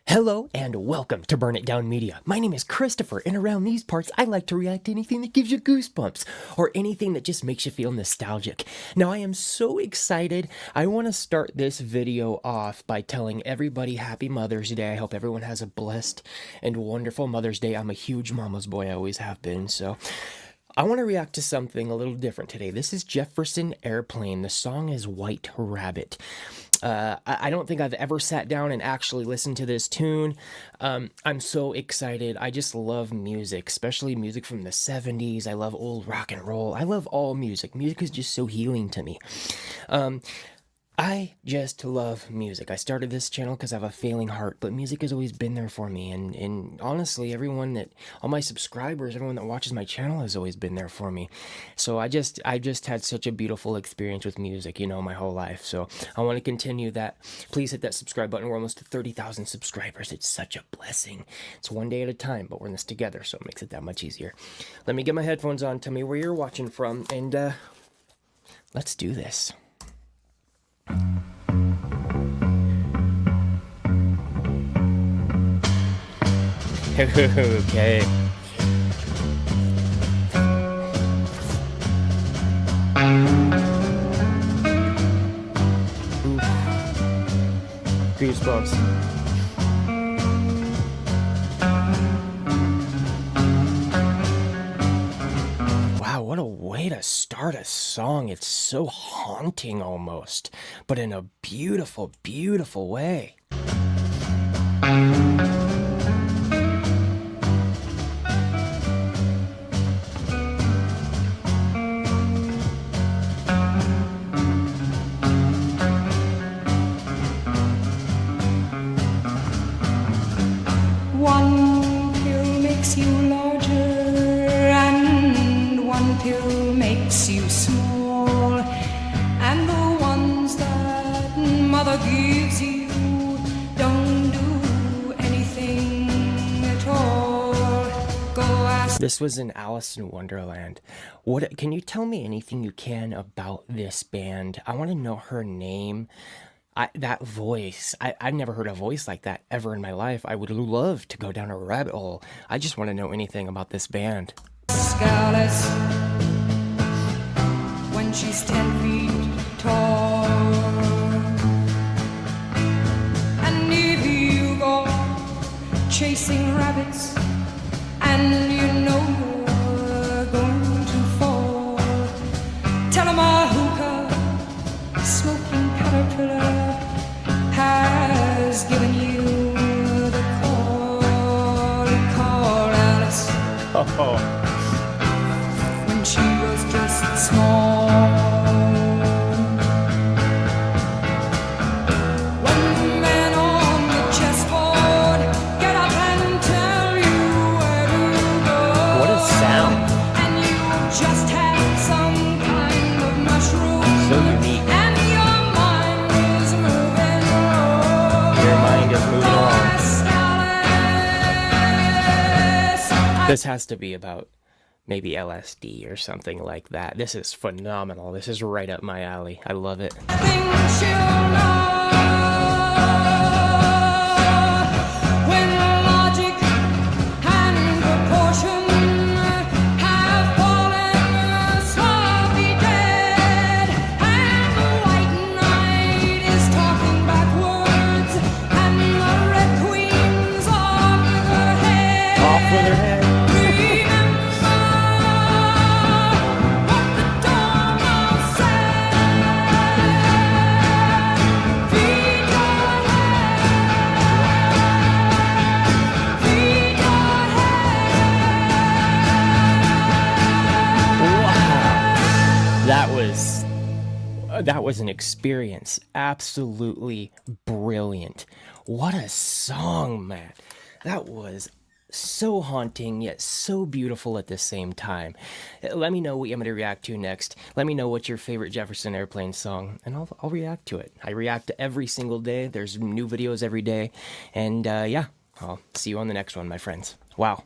Hello and welcome to Burn It Down Media. My name is Christopher, and around these parts, I like to react to anything that gives you goosebumps or anything that just makes you feel nostalgic. Now, I am so excited. I want to start this video off by telling everybody Happy Mother's Day. I hope everyone has a blessed and wonderful Mother's Day. I'm a huge mama's boy. I always have been, so I want to react to something a little different today. This is Jefferson Airplane. The song is White Rabbit. I don't think I've ever sat down and actually listened to this tune. I'm so excited. I just love music, especially music from the 70s. I love old rock and roll. I love all music. Music is just so healing to me. I just love music. I started this channel because I have a failing heart, but music has always been there for me. And honestly, all my subscribers, everyone that watches my channel has always been there for me. So I just had such a beautiful experience with music, my whole life. So I want to continue that. Please hit that subscribe button. We're almost to 30,000 subscribers. It's such a blessing. It's one day at a time, but we're in this together, so it makes it that much easier. Let me get my headphones on. Tell me where you're watching from, and let's do this. Okay. Oof. Goosebumps. Wow, what a way to start a song. It's so haunting almost, but in a beautiful, beautiful way. One pill makes you larger, and one pill makes you small, and the ones that mother gives you don't do anything at all. Go ask. This was in Alice in Wonderland. Can you tell me anything you can about this band? I want to know her name. That voice, I've never heard a voice like that ever in my life. I would love to go down a rabbit hole. I just want to know anything about this band. Scarlet, when she's 10 feet tall, and if you go chasing rabbits, and you know you're going to fall, tell 'em a hookah, smoking caterpillar has given you the call, Alice. Oh. When she was just small. When the men on the chessboard get up and tell you where to go. What a sound. And you just had some kind of mushroom. So unique. And your mind is moving on. Your mind is moving on. This has to be about maybe LSD or something like that. This is phenomenal. This is right up my alley. I love it. When logic and proportion have fallen sloppy dead, and the white knight is talking backwards, and the red queen's off with her head. Off with her head. That was an experience. Absolutely brilliant. What a song, man. That was so haunting, yet so beautiful at the same time. Let me know what I'm going to react to next. Let me know what's your favorite Jefferson Airplane song, and I'll react to it. I react to every single day. There's new videos every day. And yeah, I'll see you on the next one, my friends. Wow.